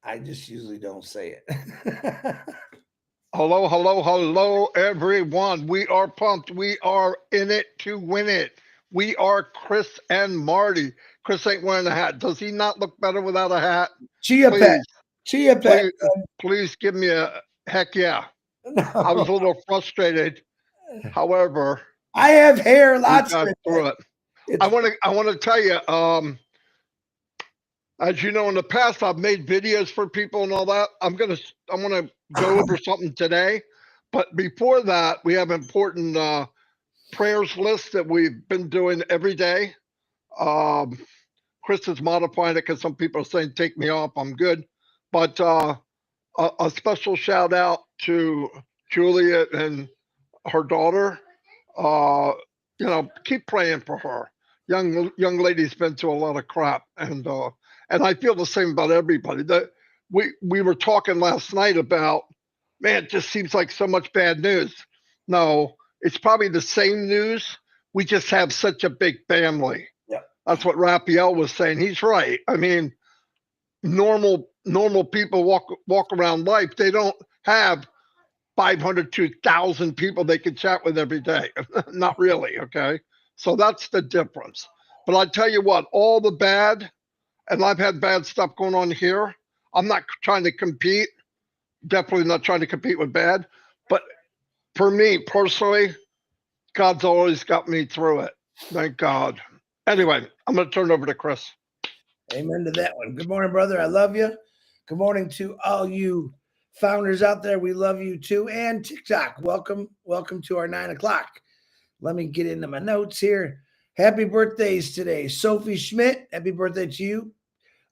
I just usually don't say it. Hello, hello, hello, everyone. We are pumped. We are in it to win it. We are Chris and Marty. Chris ain't wearing a hat. Does he not look better without a hat? Chia pet. Please, Chia pet. please, please give me a heck yeah. I was No. a little frustrated. However, I have hair, we lots got of it. through it. I It's want to. I want to tell you. As you know, in the past, I've made videos for people and all that. I'm gonna go over something today, but before that, we have important prayers list that we've been doing every day. Um, Chris is modifying it because some people are saying take me off. I'm good, but a special shout out to Juliet and her daughter. Uh, keep praying for her. Young lady's been through a lot of crap, and I feel the same about everybody. That we were talking last night about, man, it just seems like so much bad news. No, it's probably the same news. We just have such a big family. yeah. That's what Raphael was saying. He's right. I mean, normal people walk around life. They don't have 500 to 1,000 people they can chat with every day. Not really, okay? So that's the difference. But I tell you what, all the bad, and I've had bad stuff going on here. I'm not trying to compete, definitely not trying to compete with bad. But for me personally, God's always got me through it. Thank God. Anyway, I'm going to turn it over to Chris. Amen to that one. Good morning, brother. I love you. Good morning to all you founders out there. We love you too. And TikTok. Welcome to our 9 o'clock. Let me get into my notes here. Happy birthdays today. Sophie Schmidt. Happy birthday to you.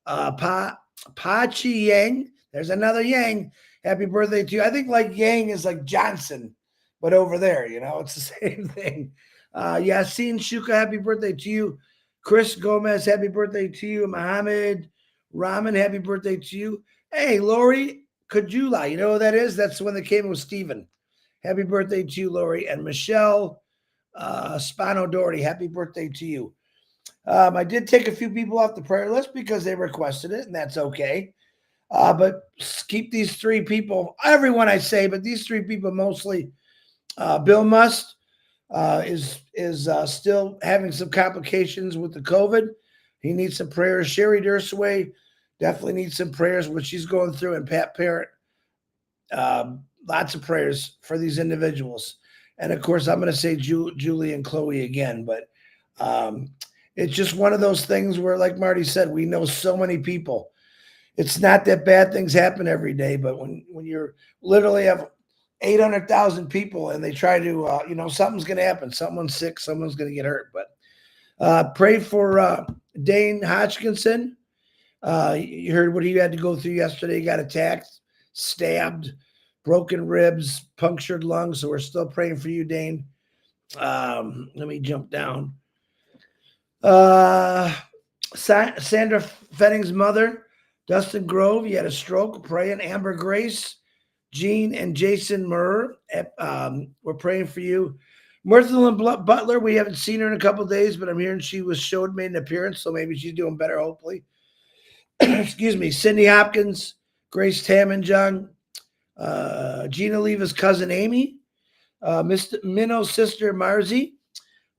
Pa Chi Yang. There's another Yang. Happy birthday to you. I think like Yang is like Johnson, but over there, it's the same thing. Yasin Shuka, happy birthday to you. Chris Gomez, happy birthday to you. Mohammed Rahman, happy birthday to you. Hey, Lori Kajula, you know who that is? That's the one that came with Steven. Happy birthday to you, Lori. And Michelle Spano Doherty, happy birthday to you. I did take a few people off the prayer list because they requested it, and that's okay. But keep these three people, everyone I say, but these three people mostly. Bill Must is still having some complications with the COVID. He needs some prayers. Sherry Dursaway definitely needs some prayers, what she's going through, and Pat Parrott. Lots of prayers for these individuals. And of course, I'm going to say Julie and Chloe again, but it's just one of those things where, like Marty said, we know so many people. It's not that bad things happen every day, but when you're literally have 800,000 people and they try to, something's going to happen. Someone's sick, someone's going to get hurt. But pray for Dane Hodgkinson. You heard what he had to go through yesterday. He got attacked, stabbed, broken ribs, punctured lungs. So we're still praying for you, Dane. Let me jump down. Sandra Fenning's mother, Dustin Grove, he had a stroke. Praying. Amber Grace, Jean and Jason Murr, we're praying for you. Mirthelyn Butler, we haven't seen her in a couple of days, but I'm hearing she made an appearance, so maybe she's doing better, hopefully. Excuse me. Cindy Hopkins, Grace Tammenjung, Gina Leva's cousin Amy, Mr. Minnow's sister Marzi,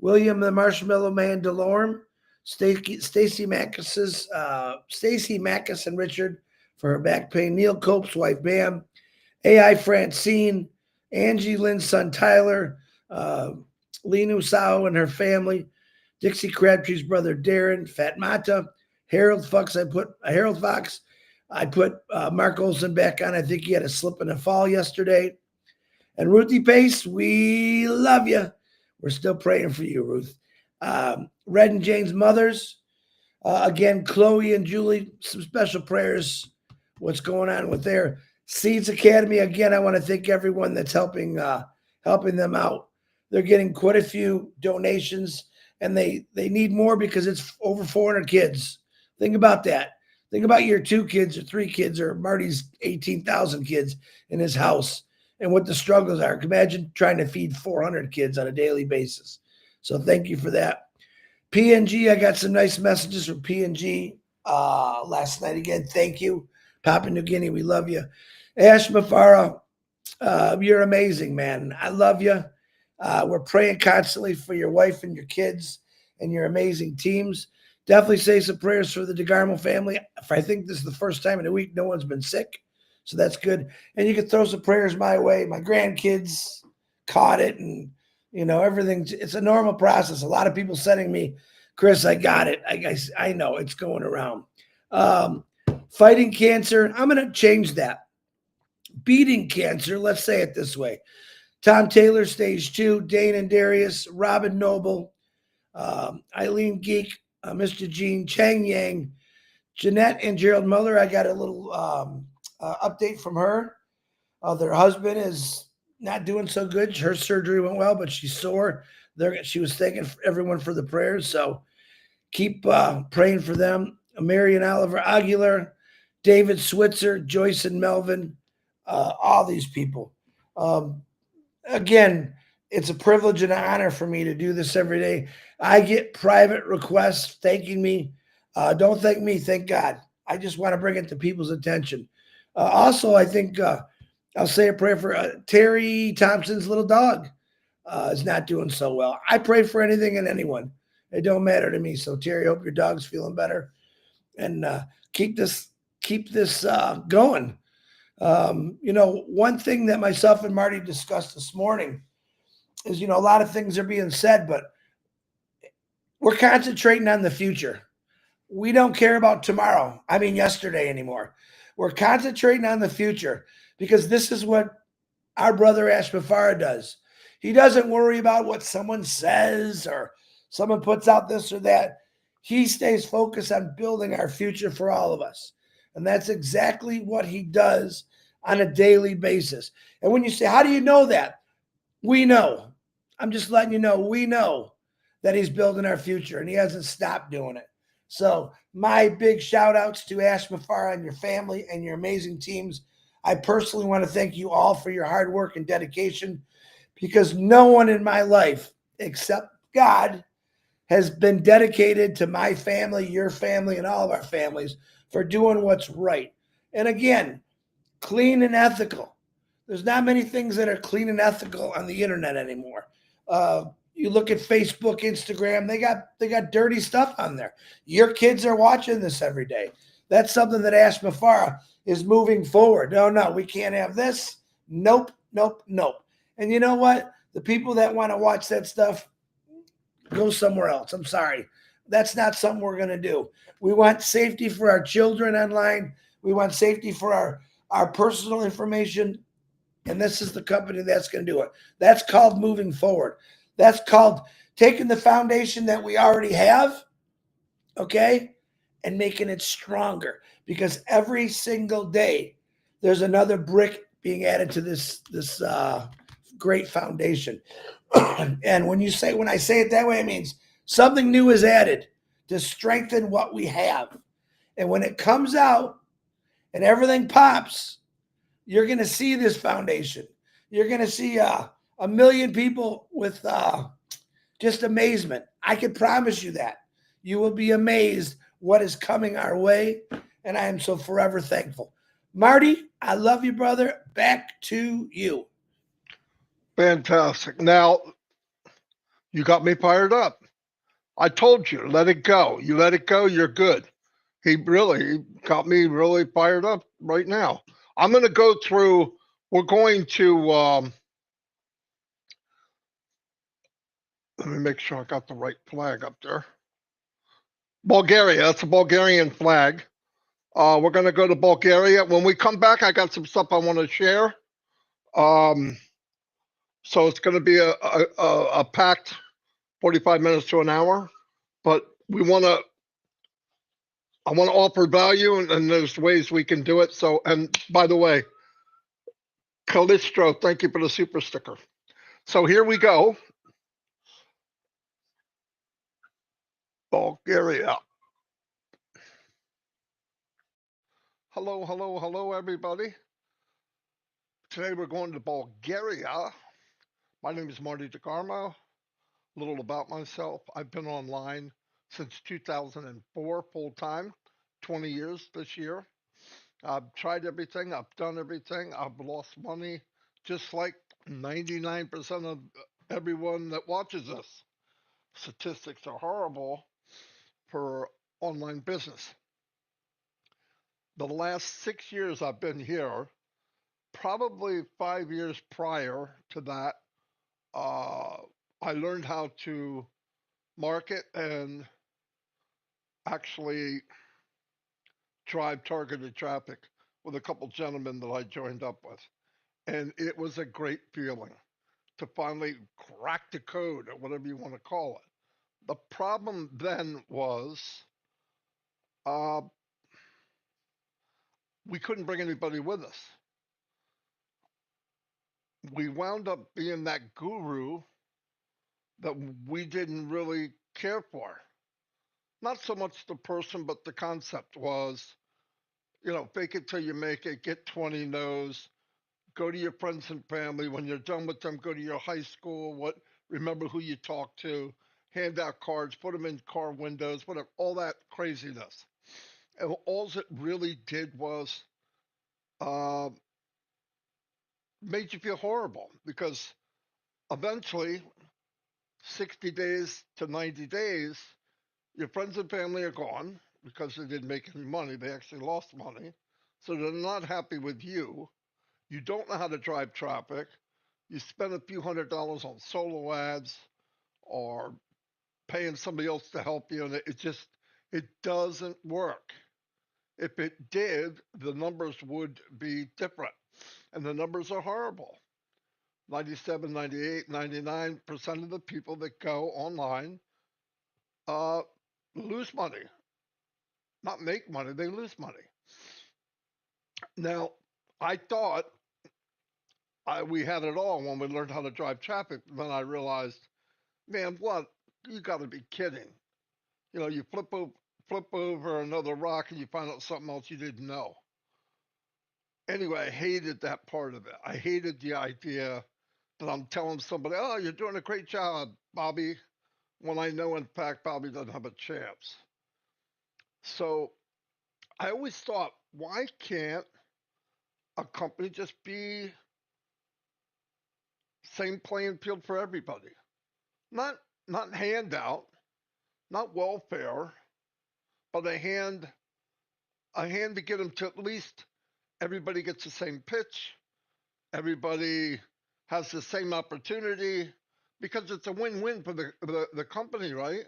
William the Marshmallow Man DeLorme, Stacy Mackis and Richard for her back pain, Neil Cope's wife Bam, AI Francine, Angie Lynn's son Tyler, Lenu Sao and her family, Dixie Crabtree's brother Darren, Fat Mata, Harold Fox. I put Mark Olson back on. I think he had a slip and a fall yesterday. And Ruthie Pace, we love you. We're still praying for you, Ruth. Red and Jane's mothers. Again, Chloe and Julie, some special prayers. What's going on with their Seeds Academy? Again, I want to thank everyone that's helping them out. They're getting quite a few donations, and they need more because it's over 400 kids. Think about that. Think about your 2 kids or 3 kids or Marty's 18,000 kids in his house and what the struggles are. Imagine trying to feed 400 kids on a daily basis. So thank you for that. PNG, I got some nice messages from PNG last night. Again, thank you. Papua New Guinea, we love you. Ash Mafara, you're amazing, man. I love you. We're praying constantly for your wife and your kids and your amazing teams. Definitely say some prayers for the DeGarmo family. I think this is the first time in a week no one's been sick, so that's good. And you can throw some prayers my way. My grandkids caught it, and everything. It's a normal process. A lot of people sending me, Chris, I got it. I know it's going around. Um, Fighting cancer. I'm going to change that. Beating cancer. Let's say it this way. Tom Taylor, stage 2. Dane and Darius. Robin Noble. Eileen Geek. Mr. Gene. Chang Yang. Jeanette and Gerald Muller. I got a little update from her. Their husband is not doing so good. Her surgery went well, but she's sore. She was thanking everyone for the prayers. So keep praying for them. Mary and Oliver Aguilar, David Switzer, Joyce and Melvin, all these people. Again, it's a privilege and an honor for me to do this every day. I get private requests thanking me. Don't thank me, thank God. I just want to bring it to people's attention. Also, I think I'll say a prayer for Terry Thompson's little dog. Is not doing so well. I pray for anything and anyone. It don't matter to me. So Terry, hope your dog's feeling better, and keep this going. One thing that myself and Marty discussed this morning is, a lot of things are being said, but we're concentrating on the future. We don't care about tomorrow. I mean, yesterday anymore. We're concentrating on the future because this is what our brother Ash Mafara does. He doesn't worry about what someone says or someone puts out this or that. He stays focused on building our future for all of us. And that's exactly what he does on a daily basis. And when you say, how do you know that? We know. I'm just letting you know, we know that he's building our future and he hasn't stopped doing it. So my big shout outs to Ash Mafara and your family and your amazing teams. I personally want to thank you all for your hard work and dedication because no one in my life except God has been dedicated to my family, your family, and all of our families for doing what's right. And again, clean and ethical. There's not many things that are clean and ethical on the internet anymore. You look at Facebook, Instagram, they got dirty stuff on there. Your kids are watching this every day. That's something that Ash Mafara is moving forward. No, we can't have this. Nope, nope, nope. And you know what? The people that want to watch that stuff, go somewhere else. I'm sorry. That's not something we're going to do. We want safety for our children online. We want safety for our personal information. And this is the company that's going to do it. That's called moving forward. That's called taking the foundation that we already have, okay, and making it stronger. Because every single day, there's another brick being added to this great foundation. And when I say it that way, it means something new is added to strengthen what we have. And when it comes out and everything pops, you're going to see this foundation. You're going to see a million people with just amazement. I can promise you that. You will be amazed what is coming our way. And I am so forever thankful. Marty, I love you, brother. Back to you. Fantastic. Now, you got me fired up. I told you, let it go. You let it go, you're good. He really got me really fired up right now. I'm going to go through, we're going to, let me make sure I got the right flag up there. Bulgaria, that's a Bulgarian flag. We're going to go to Bulgaria. When we come back, I got some stuff I want to share. So it's going to be a packed 45 minutes to an hour, but I want to offer value, and there's ways we can do it. So, and by the way, Calistro, thank you for the super sticker. So here we go. Bulgaria. Hello, everybody. Today we're going to Bulgaria. My name is Marty DeGarmo. A little about myself. I've been online since 2004 full time, 20 years this year. I've tried everything. I've done everything. I've lost money, just like 99% of everyone that watches us. Statistics are horrible for online business. The last 6 years I've been here, probably 5 years prior to that, I learned how to market and actually drive targeted traffic with a couple gentlemen that I joined up with. And it was a great feeling to finally crack the code or whatever you want to call it. The problem then was uh, we couldn't bring anybody with us. We wound up being that guru that we didn't really care for. Not so much the person, but the concept was, fake it till you make it, get 20 no's, go to your friends and family. When you're done with them, go to your high school, remember who you talked to, hand out cards, put them in car windows, whatever, all that craziness. And all it really did was uh, made you feel horrible because eventually, 60 days to 90 days, your friends and family are gone because they didn't make any money. They actually lost money. So they're not happy with you. You don't know how to drive traffic. You spend a few $100s on solo ads or paying somebody else to help you, and it doesn't work. If it did, the numbers would be different. And the numbers are horrible. 97, 98, 99% of the people that go online uh, lose money. Not make money, they lose money. Now, I thought we had it all when we learned how to drive traffic. Then I realized, man, what? You got to be kidding. You flip over another rock and you find out something else you didn't know. Anyway, I hated that part of it. I hated the idea that I'm telling somebody, oh, you're doing a great job, Bobby, when I know, in fact, Bobby doesn't have a chance. So I always thought, why can't a company just be same playing field for everybody? Not handout, not welfare, but a hand to get them to at least everybody gets the same pitch, everybody has the same opportunity, because it's a win-win for the company, right?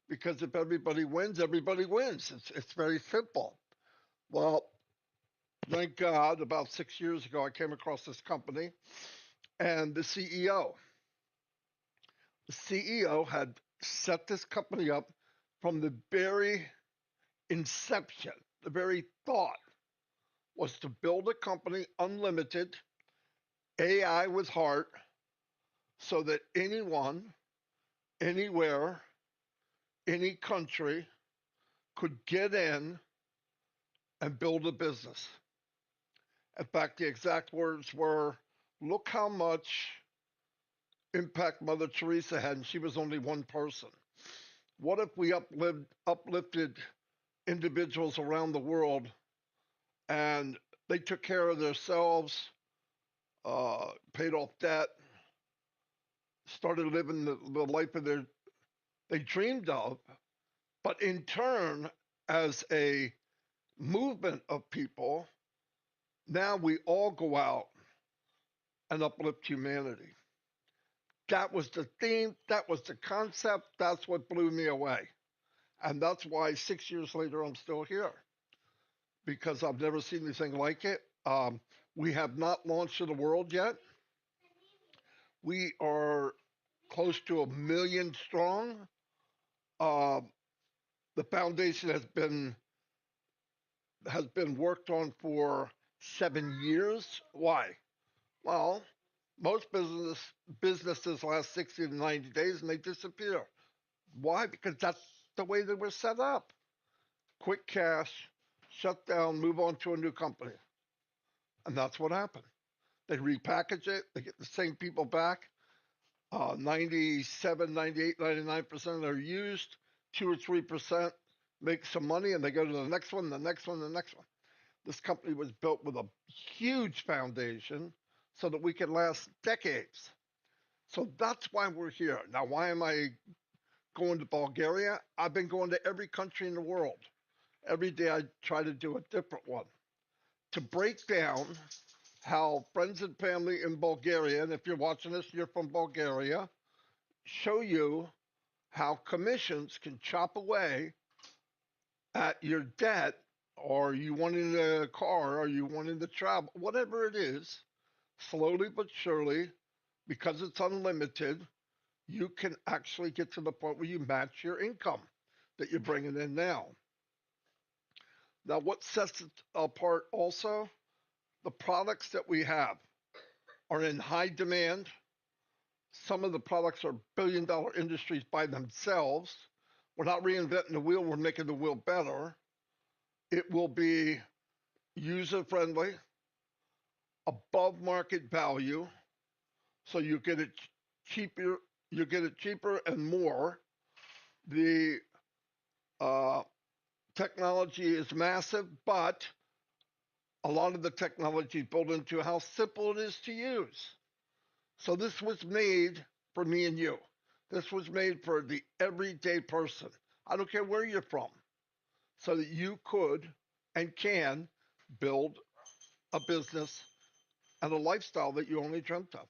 Because if everybody wins, everybody wins. It's very simple. Well, thank God, about 6 years ago, I came across this company, and the CEO had set this company up from the very inception. The very thought was to build a company unlimited, AI with heart, so that anyone, anywhere, any country could get in and build a business. In fact, the exact words were, look how much impact Mother Teresa had, and she was only one person. What if we uplifted individuals around the world and they took care of themselves, paid off debt, started living the life they dreamed of, but in turn, as a movement of people, now we all go out and uplift humanity. That was the theme, that was the concept, that's what blew me away. And that's why 6 years later I'm still here, because I've never seen anything like it. We have not launched to the world yet. We are close to 1 million strong. Uh, the foundation has been worked on for 7 years. Why? Well, most businesses last 60 to 90 days and they disappear. Why? Because that's the way they were set up. Quick cash, shut down, move on to a new company. And that's what happened. They repackage it, they get the same people back. 97, 98, 99% are used, 2 or 3% make some money, and they go to the next one, the next one, the next one. This company was built with a huge foundation so that we can last decades. So that's why we're here. Now, why am I going to Bulgaria? I've been going to every country in the world. Every day I try to do a different one to break down how friends and family in Bulgaria, and if you're watching this, you're from Bulgaria, show you how commissions can chop away at your debt, or you wanting a car, or you wanting to travel, whatever it is, slowly but surely, because it's unlimited, you can actually get to the point where you match your income that you're bringing in now. Now, what sets it apart also, the products that we have are in high demand. Some of the products are billion-dollar industries by themselves. We're not reinventing the wheel, we're making the wheel better. It will be user-friendly, above market value, so you get it cheaper, and more. The technology is massive, but a lot of the technology is built into how simple it is to use. So this was made for me and you. This was made for the everyday person. I don't care where you're from, so that you could and can build a business and a lifestyle that you only dreamt of.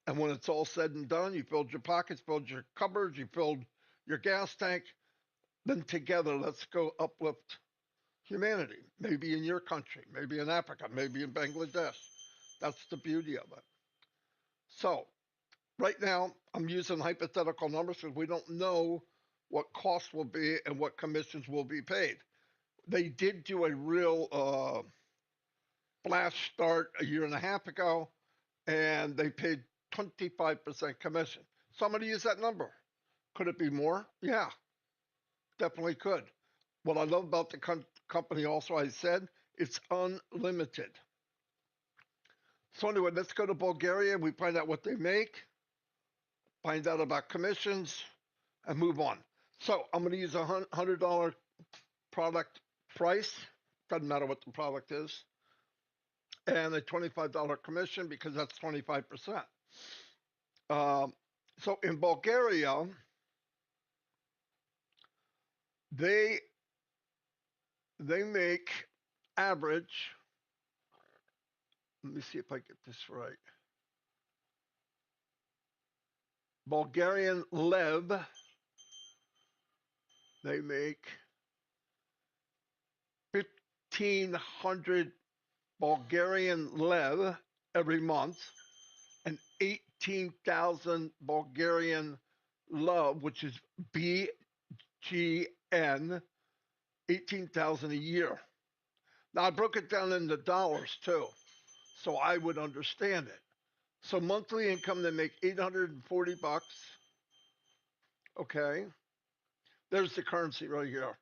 And when it's all said and done, you filled your pockets, filled your cupboards, you filled your gas tank, then together let's go uplift humanity. Maybe in your country, maybe in Africa, maybe in Bangladesh. That's the beauty of it. So right now, I'm using hypothetical numbers because we don't know what costs will be and what commissions will be paid. They did do a real flash start a year and a half ago, and they paid 25% commission. Somebody use that number. Could it be more? Yeah, definitely could. What I love about the company also, I said, it's unlimited. So anyway, let's go to Bulgaria. We find out what they make, find out about commissions, and move on. So I'm going to use a $100 product price. Doesn't matter what the product is. And a $25 commission because that's 25%. So in Bulgaria, they make average. Let me see if I get this right. Bulgarian lev, they make 1,500 Bulgarian lev every month, and 18,000 Bulgarian love, which is BGN, 18,000 a year. Now I broke it down into dollars too, so I would understand it. So monthly income, they make $840. Okay, there's the currency right here.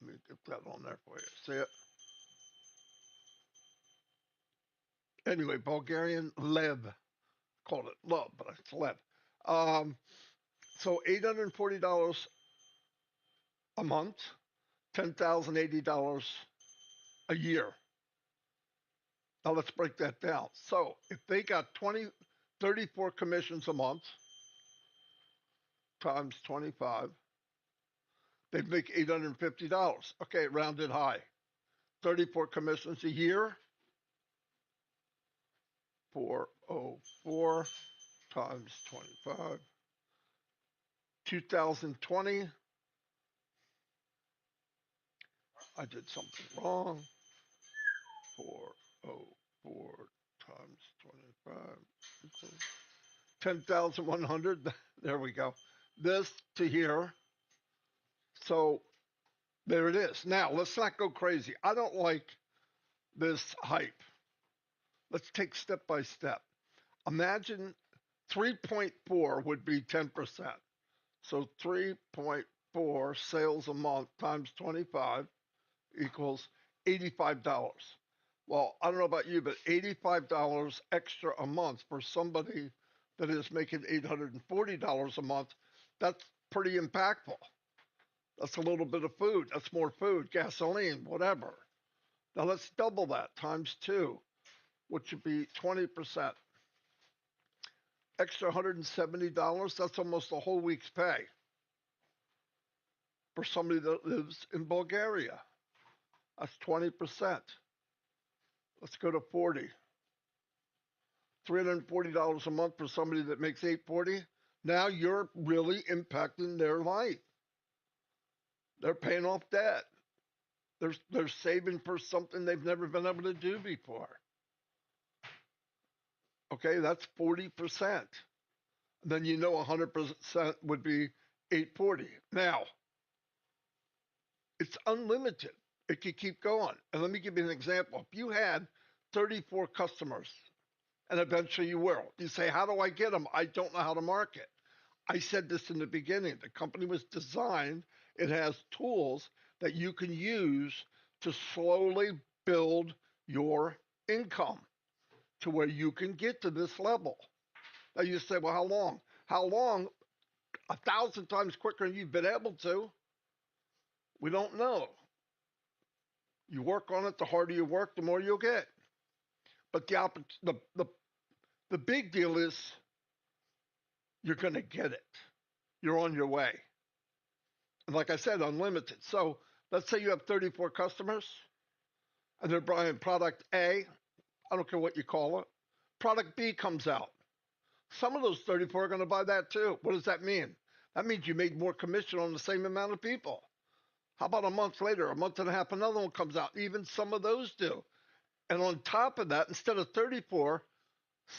Let me get that on there for you. See it? Anyway, Bulgarian lev. Called it love, but it's lev. So $840 a month, $10,080 a year. Now let's break that down. So if they got 34 commissions a month times 25, they'd make $850. Okay, rounded high. 34 commissions a year, 404 times 25, 2020. I did something wrong. 404 times 25 equals 10,100. There we go. This to here. So there it is. Now, let's not go crazy. I don't like this hype. Let's take step by step. Imagine 3.4 would be 10%. So 3.4 sales a month times 25 equals $85. Well, I don't know about you, but $85 extra a month for somebody that is making $840 a month, that's pretty impactful. That's a little bit of food. That's more food, gasoline, whatever. Now let's double that times 2, which would be 20%. Extra $170, that's almost a whole week's pay for somebody that lives in Bulgaria. That's 20%. Let's go to 40. $340 a month for somebody that makes $840. Now you're really impacting their life. They're paying off debt. They're saving for something they've never been able to do before. Okay, that's 40%. Then you know 100% would be 840. Now, it's unlimited. It could keep going. And let me give you an example. If you had 34 customers, and eventually you will, you say, how do I get them? I don't know how to market. I said this in the beginning. The company was designed, it has tools that you can use to slowly build your income to where you can get to this level. Now you say, well, how long? How long? 1,000 times quicker than you've been able to. We don't know. You work on it, the harder you work, the more you'll get. But the big deal is you're going to get it. You're on your way. And like I said, unlimited. So let's say you have 34 customers and they're buying product A. I don't care what you call it. Product B comes out. Some of those 34 are going to buy that too. What does that mean? That means you made more commission on the same amount of people. How about a month later, a month and a half, another one comes out? Even some of those do. And on top of that, instead of 34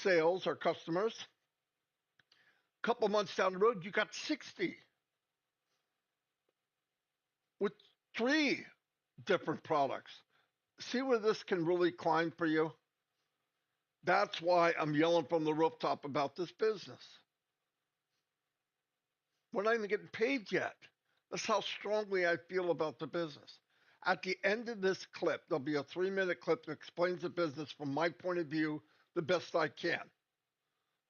sales or customers, a couple months down the road, you got 60 with 3 different products. See where this can really climb for you? That's why I'm yelling from the rooftop about this business. We're not even getting paid yet. That's how strongly I feel about the business. At the end of this clip, there'll be a 3-minute clip that explains the business from my point of view the best I can.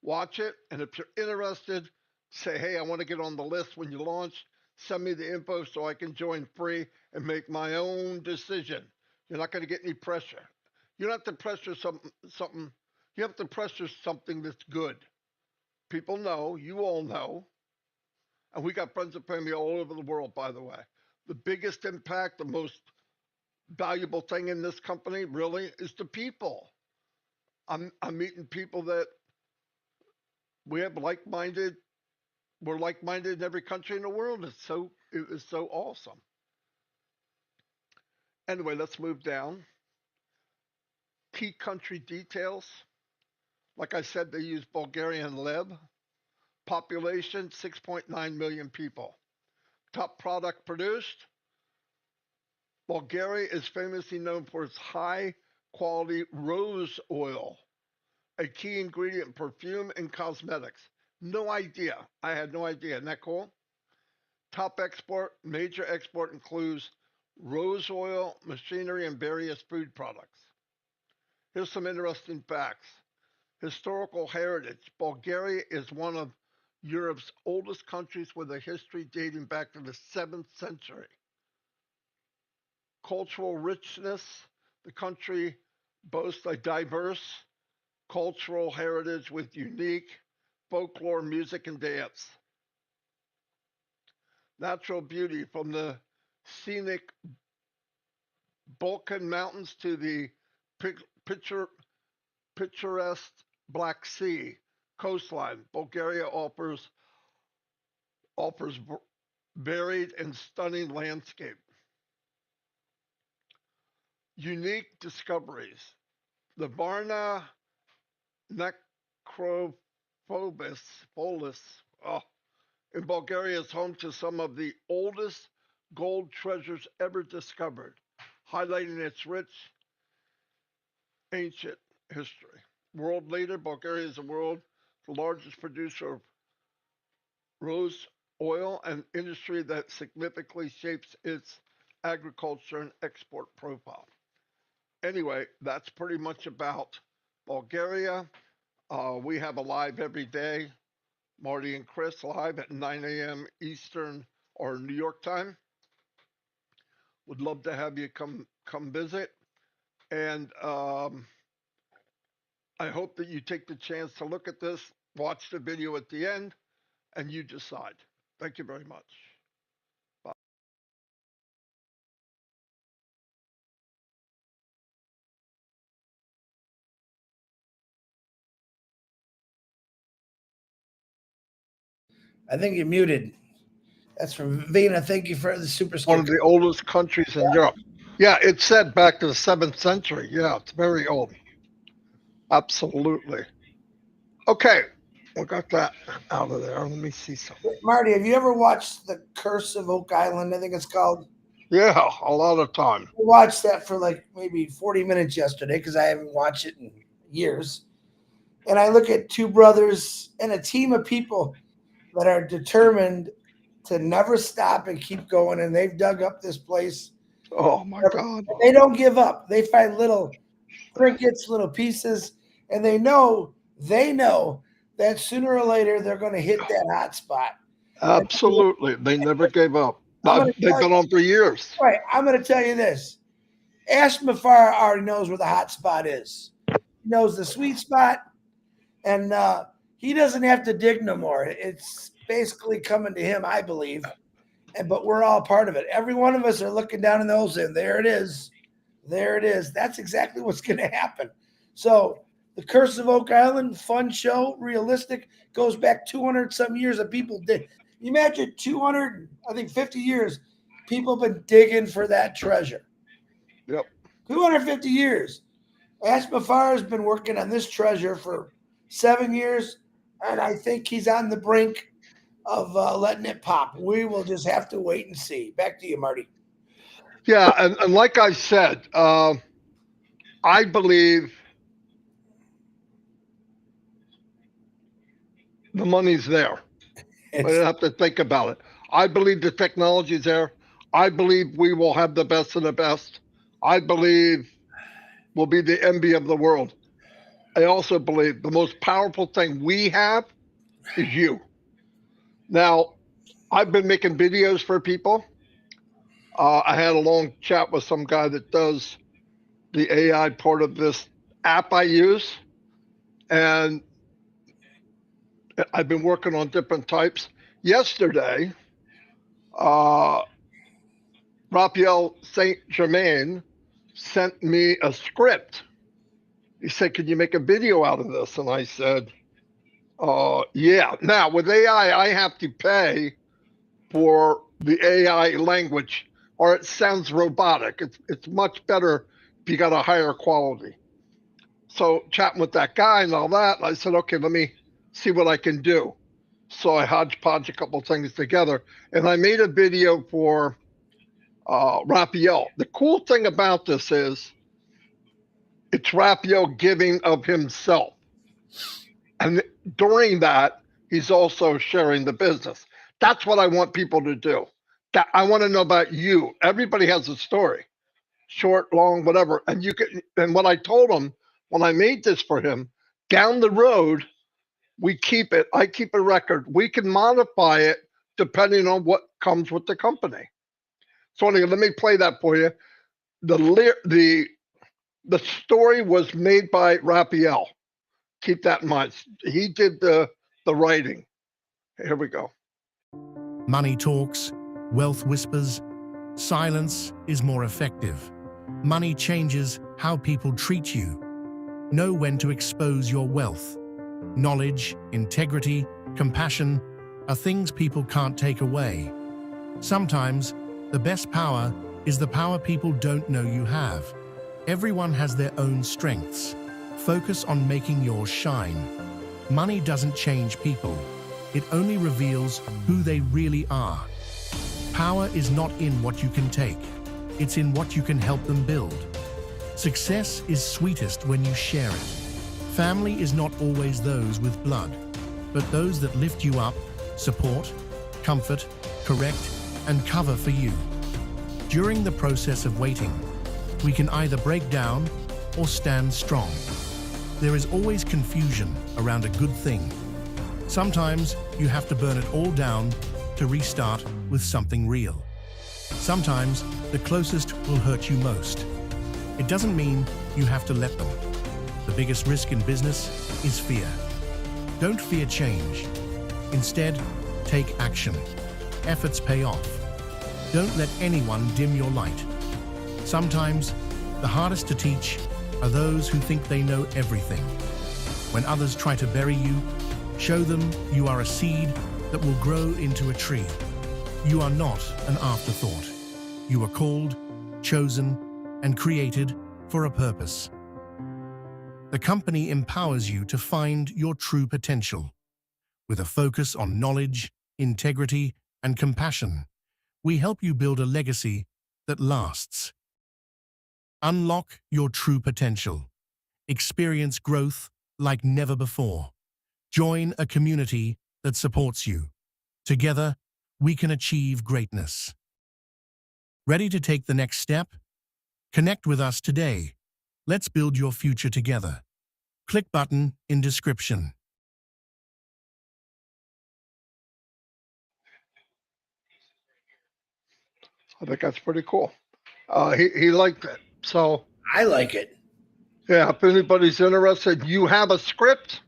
Watch it, and if you're interested, say, hey, I want to get on the list when you launch. Send me the info so I can join free and make my own decision. You're not going to get any pressure. You don't have to pressure something. You have to pressure something that's good. People know, you all know, and we got friends and family all over the world, by the way. The biggest impact, the most valuable thing in this company, really, is the people. I'm meeting people that we have like-minded. We're like-minded in every country in the world. It is so awesome. Anyway, let's move down. Key country details. Like I said, they use Bulgarian lev. Population, 6.9 million people. Top product produced. Bulgaria is famously known for its high-quality rose oil, a key ingredient in perfume and cosmetics. No idea. I had no idea. Isn't that cool? Top export, major export includes rose oil, machinery, and various food products. Here's some interesting facts. Historical heritage. Bulgaria is one of Europe's oldest countries with a history dating back to the 7th century. Cultural richness. The country boasts a diverse cultural heritage with unique folklore, music, and dance. Natural beauty, from the scenic Balkan Mountains to the picturesque Black Sea coastline. Bulgaria offers varied and stunning landscape. Unique discoveries. The Varna necropolis in Bulgaria is home to some of the oldest gold treasures ever discovered, highlighting its rich ancient history. World leader, Bulgaria is the largest producer of rose oil, an industry that significantly shapes its agriculture and export profile. Anyway, that's pretty much about Bulgaria. We have a live every day. Marty and Chris live at 9 a.m. Eastern or New York time. Would love to have you come visit. And I hope that you take the chance to look at this, watch the video at the end, and you decide. Thank you very much. Bye. I think you're muted. That's from Vina. Thank you for the super One of sticker. the oldest countries in Europe. Yeah, it's said back to the 7th century. Yeah, it's very old. Absolutely. Okay, we got that out of there. Let me see something. Marty, have you ever watched The Curse of Oak Island? I think it's called. Yeah, a lot of time. I watched that for like maybe 40 minutes yesterday because I haven't watched it in years. And I look at two brothers and a team of people that are determined to never stop and keep going. And they've dug up this place. Oh my God. They don't give up. They find little trinkets, little pieces, and they know that sooner or later they're going to hit that hot spot. Absolutely. They never gave up. They've been on for years. Right. I'm going to tell you this. Ash Mafar already knows where the hot spot is. He knows the sweet spot, and he doesn't have to dig no more. It's basically coming to him, I believe. But we're all part of it. Every one of us are looking down in the holes and there it is. There it is. That's exactly what's going to happen. So The Curse of Oak Island, fun show, realistic, goes back 200 some years of people did. Imagine 200, I think 50 years, people have been digging for that treasure. Yep. 250 years. Ash Mafar has been working on this treasure for 7 years, and I think he's on the brink of letting it pop. We will just have to wait and see. Back to you, Marty. Yeah, and like I said, I believe the money's there. I don't have to think about it. I believe the technology's there. I believe we will have the best of the best. I believe we'll be the envy of the world. I also believe the most powerful thing we have is you. Now, I've been making videos for people. I had a long chat with some guy that does the AI part of this app I use. And I've been working on different types. Yesterday, Raphael Saint Germain sent me a script. He said, "Can you make a video out of this?" And I said, yeah. Now, with AI, I have to pay for the AI language, or it sounds robotic. It's much better if you got a higher quality. So chatting with that guy and all that, I said, okay, let me see what I can do. So I hodgepodge a couple of things together, and I made a video for Raphael. The cool thing about this is it's Raphael giving of himself. And during that, he's also sharing the business. That's what I want people to do. That I want to know about you. Everybody has a story, short, long, whatever. And you can. And what I told him when I made this for him, down the road, we keep it. I keep a record. We can modify it depending on what comes with the company. So anyway, let me play that for you. The story was made by Raphael. Keep that in mind. He did the writing. Here we go. Money talks, wealth whispers, silence is more effective. Money changes how people treat you. Know when to expose your wealth. Knowledge, integrity, compassion are things people can't take away. Sometimes, the best power is the power people don't know you have. Everyone has their own strengths. Focus on making yours shine. Money doesn't change people. It only reveals who they really are. Power is not in what you can take. It's in what you can help them build. Success is sweetest when you share it. Family is not always those with blood, but those that lift you up, support, comfort, correct, and cover for you. During the process of waiting, we can either break down or stand strong. There is always confusion around a good thing. Sometimes you have to burn it all down to restart with something real. Sometimes the closest will hurt you most. It doesn't mean you have to let them. The biggest risk in business is fear. Don't fear change. Instead, take action. Efforts pay off. Don't let anyone dim your light. Sometimes, the hardest to teach are those who think they know everything. When others try to bury you, show them you are a seed that will grow into a tree. You are not an afterthought. You are called, chosen, and created for a purpose. The company empowers you to find your true potential. With a focus on knowledge, integrity, and compassion, we help you build a legacy that lasts. Unlock your true potential. Experience growth like never before. Join a community that supports you. Together, we can achieve greatness. Ready to take the next step? Connect with us today. Let's build your future together. Click button in description. I think that's pretty cool. He liked it. So I like it. yeah, if anybody's interested, you have a script,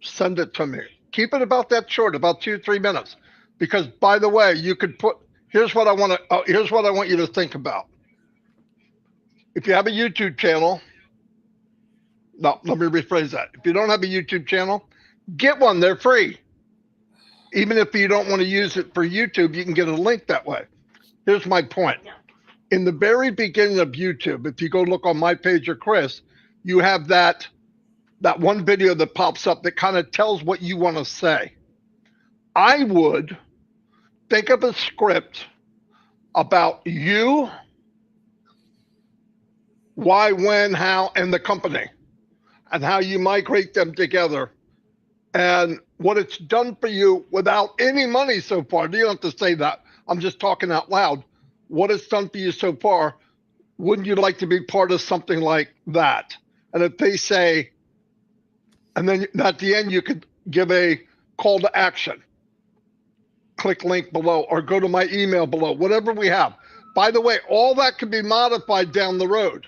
send it to me. Keep it about that short, about 2-3 minutes. Because by the way, you could put, here's what I want you to think about. If you have a YouTube channel, no, let me rephrase that. If you don't have a YouTube channel, get one, they're free. Even if you don't want to use it for YouTube, you can get a link that way. Here's my point. In the very beginning of YouTube, if you go look on my page or Chris, you have that one video that pops up that kind of tells what you want to say. I would think of a script about you, why, when, how, and the company, and how you migrate them together, and what it's done for you without any money so far. You don't have to say that. I'm just talking out loud. What it's done for you so far. Wouldn't you like to be part of something like that? And if they say, and then at the end, you could give a call to action. Click link below or go to my email below, whatever we have. By the way, all that can be modified down the road.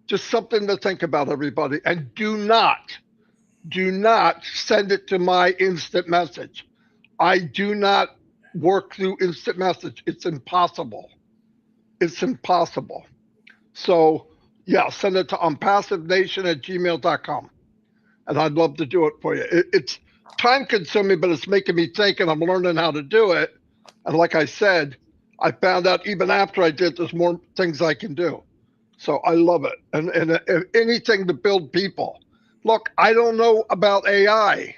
Just something to think about, everybody. And do not send it to my instant message. I do not work through instant message. It's impossible. It's impossible. So yeah, send it to unpassivenation@gmail.com. And I'd love to do it for you. It's time consuming, but it's making me think, and I'm learning how to do it. And like I said, I found out even after I did, there's more things I can do. So I love it. And anything to build people. Look, I don't know about AI.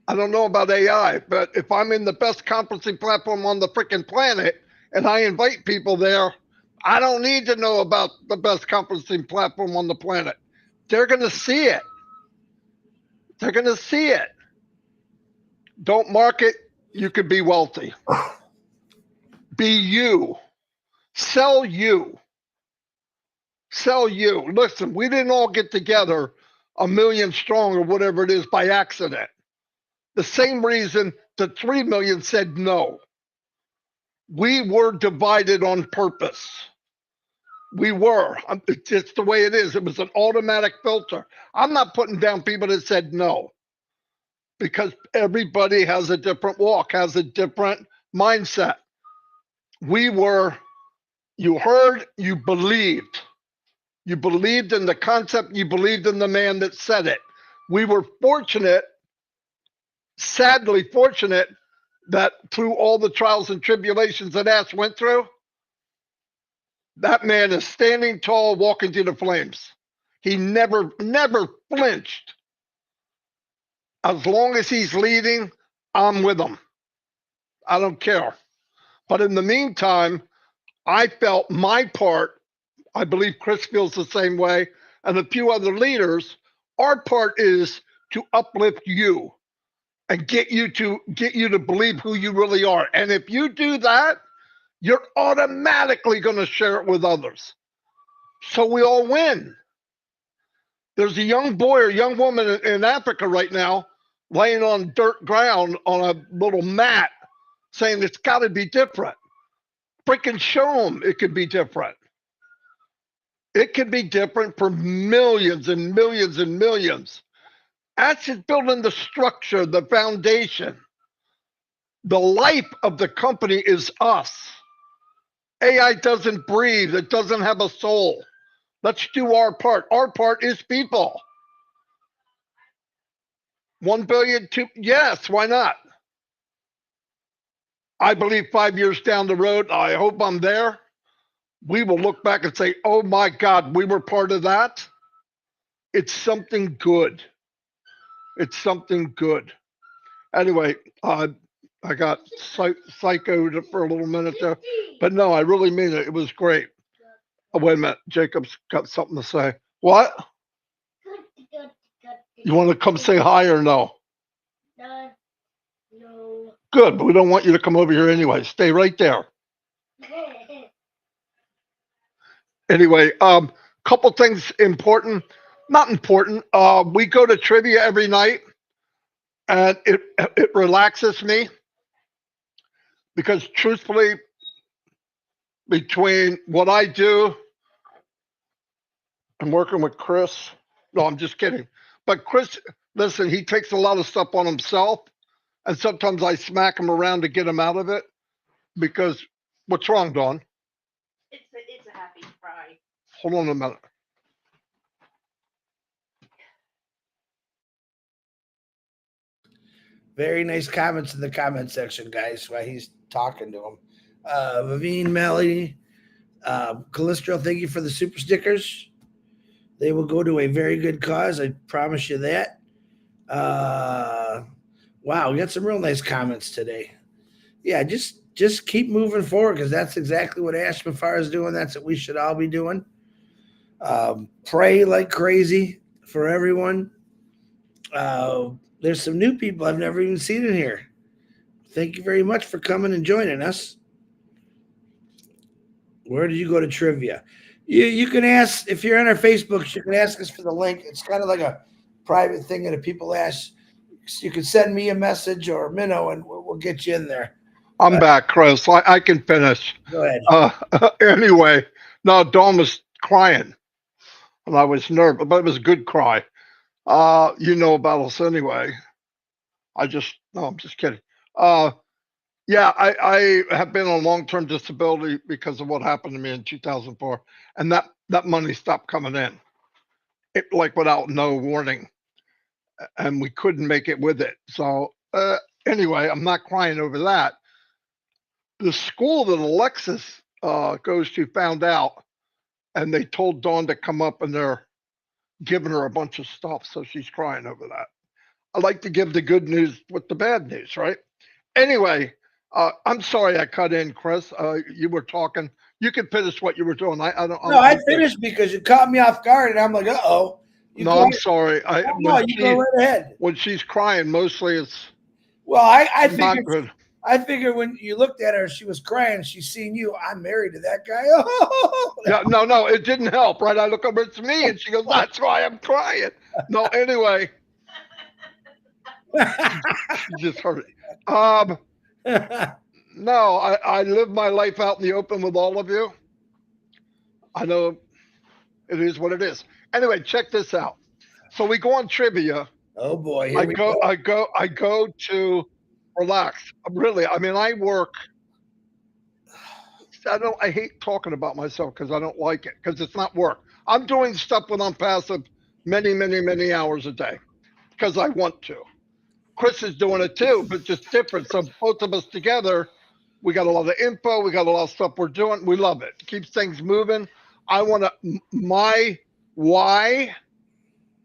I don't know about AI, but if I'm in the best conferencing platform on the freaking planet and I invite people there, I don't need to know about the best conferencing platform on the planet. They're going to see it. They're going to see it. Don't market. You could be wealthy. Be you. Sell you. Sell you. Listen, we didn't all get together 1 million strong or whatever it is by accident. The same reason the 3 million said no. We were divided on purpose. We were. It's just the way it is. It was an automatic filter. I'm not putting down people that said no, because everybody has a different walk, has a different mindset. We were, you heard, you believed. You believed in the concept, you believed in the man that said it. We were fortunate, sadly fortunate, that through all the trials and tribulations that Ash went through, that man is standing tall, walking through the flames. He never flinched. As long as he's leading, I'm with him. I don't care. But in the meantime, I felt my part. I believe Chris feels the same way, and a few other leaders. Our part is to uplift you and get you to believe who you really are. And if you do that, you're automatically going to share it with others. So we all win. There's a young boy or young woman in Africa right now laying on dirt ground on a little mat saying it's got to be different. Freaking show them it could be different. It could be different for millions and millions and millions. That's just building the structure, the foundation. The life of the company is us. AI doesn't breathe. It doesn't have a soul. Let's do our part. Our part is people. 1 billion, yes, why not? I believe 5 years down the road, I hope I'm there. We will look back and say, oh my God, we were part of that. It's something good. It's something good. Anyway, I got psychoed for a little minute there, but no, I really mean it. It was great. Oh, wait a minute. Jacob's got something to say. What? You want to come say hi or no? No. Good, but we don't want you to come over here anyway. Stay right there. Anyway, couple things important. Not important. We go to trivia every night, and it relaxes me because truthfully, between what I do and working with Chris, no, I'm just kidding. But Chris, listen, he takes a lot of stuff on himself, and sometimes I smack him around to get him out of it because what's wrong, Dawn? It's a happy cry. Hold on a minute. Very nice comments in the comment section, guys, while he's talking to him. Vivine, Melody, Calistro, thank you for the super stickers. They will go to a very good cause. I promise you that. Wow, we got some real nice comments today. Yeah, just keep moving forward because that's exactly what Ashman Farr is doing. That's what we should all be doing. Pray like crazy for everyone. There's some new people I've never even seen in here. Thank you very much for coming and joining us. Where did you go to trivia? You can ask, if you're on our Facebook, you can ask us for the link. It's kind of like a private thing that if people ask, you can send me a message or Minnow and we'll get you in there. I'm back, Chris. I can finish. Go ahead. Anyway, no, Dawn was crying, and I was nervous, but it was a good cry. You know about us anyway. I'm just kidding. Yeah, I have been on long-term disability because of what happened to me in 2004, and that money stopped coming in, like without no warning, and we couldn't make it with it. So anyway, I'm not crying over that. The school that Alexis goes to found out, and they told Dawn to come up, and they're giving her a bunch of stuff, so she's crying over that. I like to give the good news with the bad news, right? Anyway, I'm sorry I cut in, Chris. You were talking. You can finish what you were doing. I don't. No, I finished because you caught me off guard, and I'm like, uh-oh. No, I'm sorry. No, you go right ahead. When she's crying, mostly it's well, I not figured good. I figured when you looked at her, she was crying. She's seen you. I'm married to that guy. Yeah, no, it didn't help, right? I look over, it's me, and she goes, "That's why I'm crying." No, anyway, she just heard it. No, I live my life out in the open with all of you. I know it is what it is. Anyway, check this out. So we go on trivia. Oh boy, I go to relax. Really, I mean, I work. I hate talking about myself because I don't like it because it's not work. I'm doing stuff when I'm passive many hours a day because I want to. Chris is doing it too, but just different. So both of us together, we got a lot of info. We got a lot of stuff we're doing. We love it. Keeps things moving. I want to, my why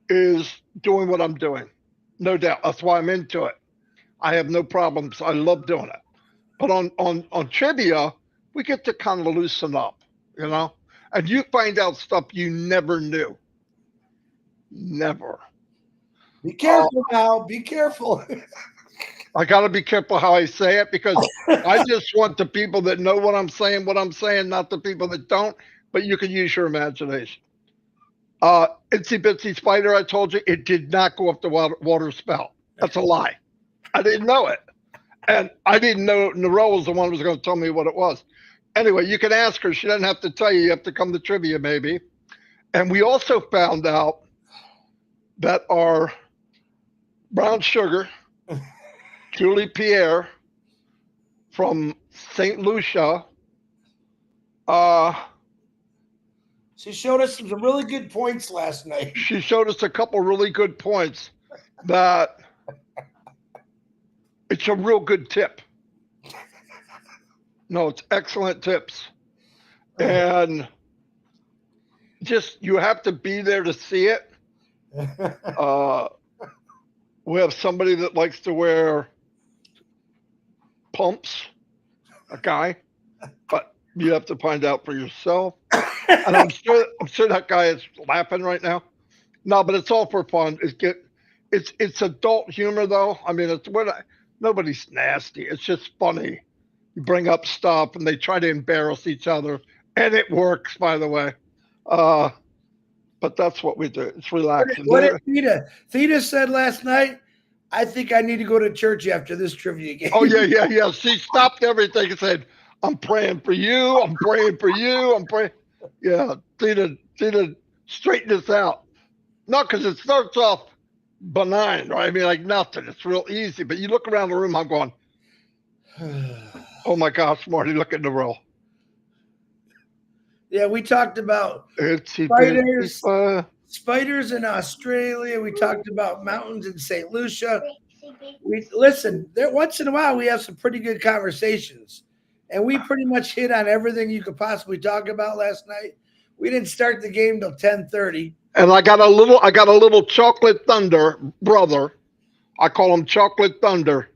is doing what I'm doing. No doubt. That's why I'm into it. I have no problems. I love doing it. But on trivia, we get to kind of loosen up, you know? And you find out stuff you never knew. Never. Be careful now. Be careful. I got to be careful how I say it because I just want the people that know what I'm saying, not the people that don't, but you can use your imagination. Itsy Bitsy Spider, I told you, it did not go up the water spout. That's a lie. I didn't know it. And I didn't know Narelle was the one who was going to tell me what it was. Anyway, you can ask her. She doesn't have to tell you. You have to come to trivia, maybe. And we also found out that our brown sugar, Julie Pierre from St. Lucia, She showed us some really good points last night. she showed us a couple really good points that it's a real good tip. No, it's excellent tips. And just, you have to be there to see it. We have somebody that likes to wear pumps, a guy, but you have to find out for yourself. And I'm sure that guy is laughing right now. No, but it's all for fun. It's adult humor though. I mean, nobody's nasty. It's just funny. You bring up stuff and they try to embarrass each other, and it works, by the way. But that's what we do. It's relaxing. What did Theta? Theta said last night, I think I need to go to church after this trivia game. Oh, yeah. She stopped everything and said, I'm praying for you. I'm praying for you. I'm praying. Yeah, Theta, straighten this out. Not because it starts off benign, right? I mean, like nothing. It's real easy. But you look around the room, I'm going, oh my gosh, Marty, look at the roll. Yeah, we talked about spiders in Australia. We talked about mountains in St. Lucia. Listen, once in a while we have some pretty good conversations, and we pretty much hit on everything you could possibly talk about last night. We didn't start the game till 10:30. And I got a little chocolate thunder brother. I call him Chocolate Thunder.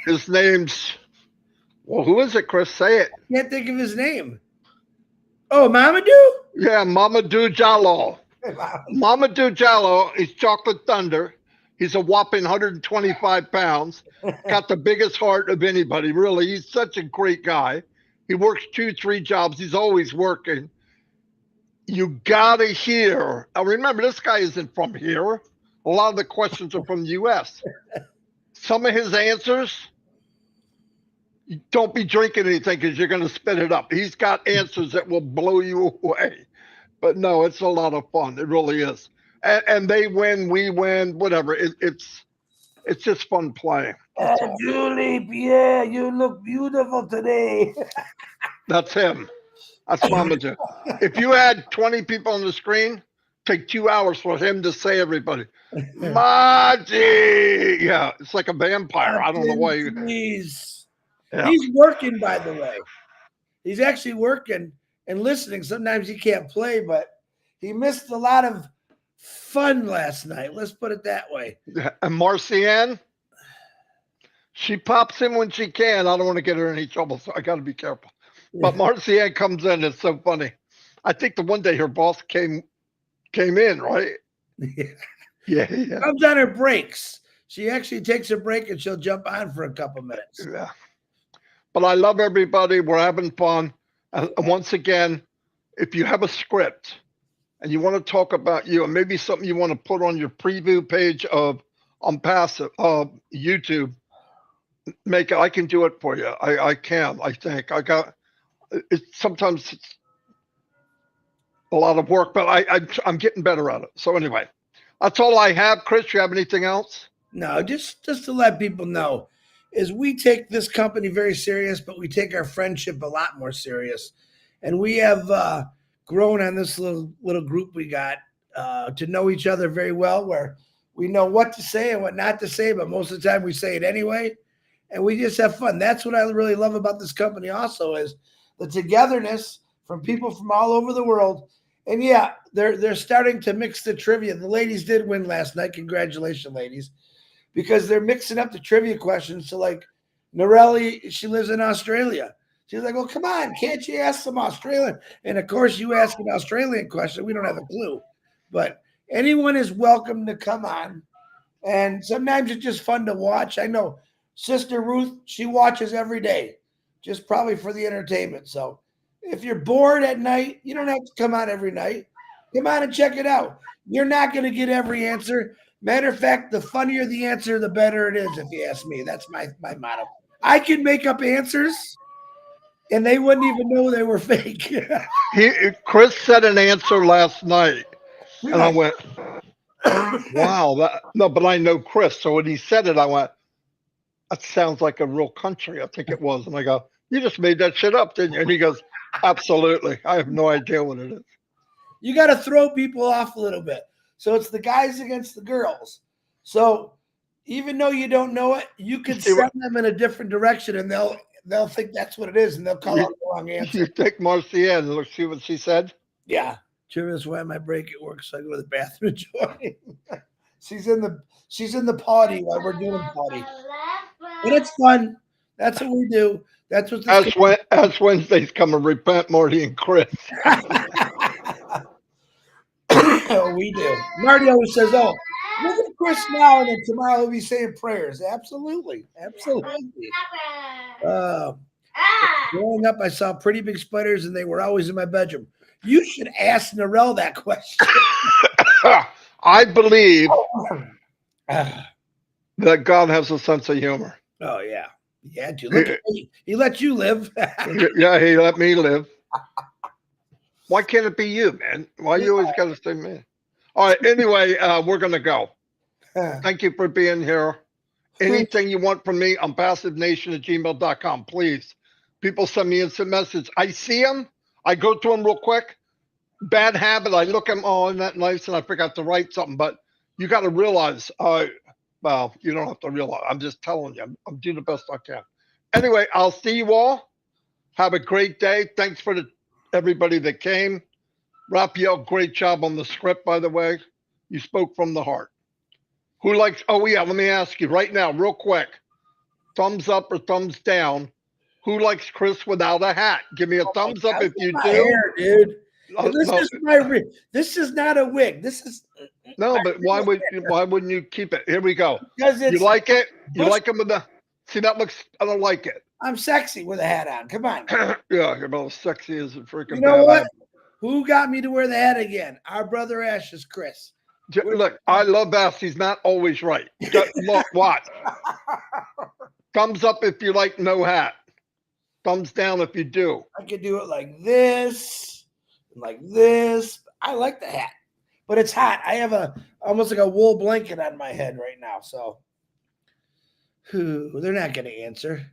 His name's, well, who is it, Chris? Say it. I can't think of his name. Oh, Mamadou? Yeah, Mamadou Jallo. Mamadou Jallo is Chocolate Thunder. He's a whopping 125 pounds. Got the biggest heart of anybody, really. He's such a great guy. He works 2-3 jobs. He's always working. You gotta hear. Now remember, this guy isn't from here. A lot of the questions are from the U.S. Some of his answers, don't be drinking anything because you're going to spit it up. He's got answers that will blow you away. But no, it's a lot of fun. It really is. And they win, we win, whatever. It's just fun playing. Julie Pierre, you look beautiful today. That's him. That's Mama Joe. If you had 20 people on the screen, take 2 hours for him to say everybody. Marty! Yeah, it's like a vampire. I don't know why. He's working, by the way. He's actually working and listening. Sometimes he can't play, but he missed a lot of fun last night. Let's put it that way. And Marcianne, she pops in when she can. I don't want to get her in any trouble, so I got to be careful. But Marcianne comes in. It's so funny. I think the one day her boss came in, right? Yeah. Comes on her breaks. She actually takes a break and she'll jump on for a couple minutes. Yeah. But I love everybody. We're having fun. And once again, if you have a script and you want to talk about you, and maybe something you want to put on your preview page on YouTube, I can do it for you. I can. I think sometimes it's a lot of work, but I'm getting better at it. So anyway, that's all I have. Chris, you have anything else? No, just to let people know, is we take this company very serious, but we take our friendship a lot more serious. And we have grown on this little group we got to know each other very well, where we know what to say and what not to say, but most of the time we say it anyway. And we just have fun. That's what I really love about this company also, is the togetherness from people from all over the world. And yeah, they're starting to mix the trivia. The ladies did win last night. Congratulations, ladies. Because they're mixing up the trivia questions. So like Norelli, she lives in Australia. She's like, well, come on, can't you ask some Australian? And of course, you ask an Australian question, we don't have a clue. But anyone is welcome to come on. And sometimes it's just fun to watch. I know Sister Ruth, she watches every day, just probably for the entertainment. So if you're bored at night, you don't have to come on every night. Come on and check it out. You're not going to get every answer. Matter of fact, the funnier the answer, the better it is, if you ask me. That's my motto. I can make up answers and they wouldn't even know they were fake. Chris said an answer last night, and I went, "Wow, no." But I know Chris, so when he said it, I went, "That sounds like a real country." I think it was, and I go, "You just made that shit up, didn't you?" And he goes, "Absolutely. I have no idea what it is." You got to throw people off a little bit. So it's the guys against the girls. So even though you don't know it, you can send them in a different direction, and they'll think that's what it is, and they'll call out the wrong answer. You take Marcy in and see what she said. Yeah, Trivia's why my break at work, so I go to the bathroom and join. she's in the party while we're doing party, and it's fun. That's what we do. That's what as Wednesday's coming. Repent, Marty and Chris. We do. Marty always says, "Oh, look at Chris now, and then tomorrow he'll be saying prayers." Absolutely. Growing up, I saw pretty big spiders, and they were always in my bedroom. You should ask Narelle that question. I believe that God has a sense of humor. Oh yeah, dude. Look at me. He let you live. Yeah, he let me live. Why can't it be you, man? Why you always got to say me? All right. Anyway, we're gonna go. Thank you for being here. Anything you want from me on passivenation@gmail.com, please. People send me instant message. I see them. I go to them real quick. Bad habit. I look at them. Oh, isn't that nice? And I forgot to write something. But you got to realize. Well, you don't have to realize. I'm just telling you. I'm doing the best I can. Anyway, I'll see you all. Have a great day. Thanks for everybody that came. Raphael, great job on the script, by the way. You spoke from the heart. Who likes, oh yeah, let me ask you right now, real quick. Thumbs up or thumbs down. Who likes Chris without a hat? Give me a thumbs up if you do. Hair, dude. This is not a wig. This is no, but why wouldn't you keep it? Here we go. Because you like it? You like him with the see that looks I don't like it. I'm sexy with a hat on. Come on. Yeah, you're about sexy as a freaking you know what? Who got me to wear the hat again? Our brother Ash's Chris. Look, I love Ash. He's not always right. Look, watch. Thumbs up if you like no hat. Thumbs down if you do. I could do it like this, like this. I like the hat, but it's hot. I have almost like a wool blanket on my head right now. So, they're not going to answer.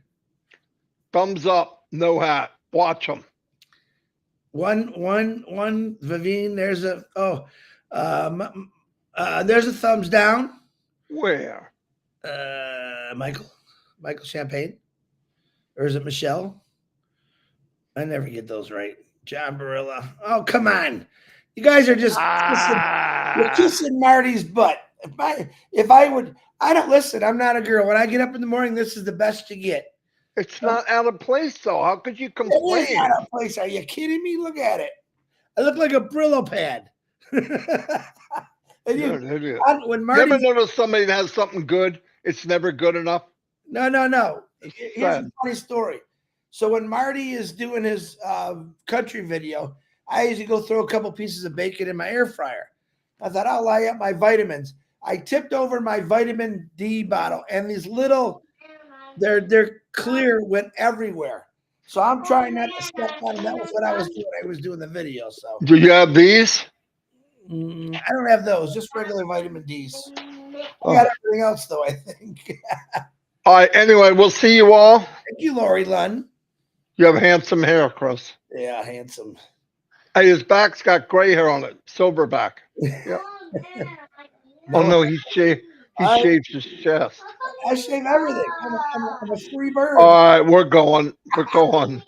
Thumbs up, no hat. Watch them. One. Vivine, there's there's a thumbs down. Where? Michael Champagne. Or is it Michelle? I never get those right. John Barilla. Oh, come on. You guys are just you're kissing Marty's butt. If I would, I don't listen. I'm not a girl. When I get up in the morning, this is the best you get. It's not out of place, though. How could you complain? It is out of place. Are you kidding me? Look at it. I look like a Brillo pad. When Marty, you ever notice somebody that has something good, it's never good enough? No. Here's a funny story. So when Marty is doing his country video, I usually go throw a couple pieces of bacon in my air fryer. I thought I'll lie up my vitamins. I tipped over my vitamin D bottle, and these little, they're clear, went everywhere. So I'm trying not to step on them. That was what I was doing. I was doing the video. So do you have these? I don't have those. Just regular vitamin Ds. I got everything else though, I think. All right. Anyway, we'll see you all. Thank you, Lori Lund. You have handsome hair, Chris. Yeah, handsome. Hey, his back's got gray hair on it. Silver back. Yeah. Oh no, he shaves his chest. I shave everything. I'm a free bird. All right, we're going. Knock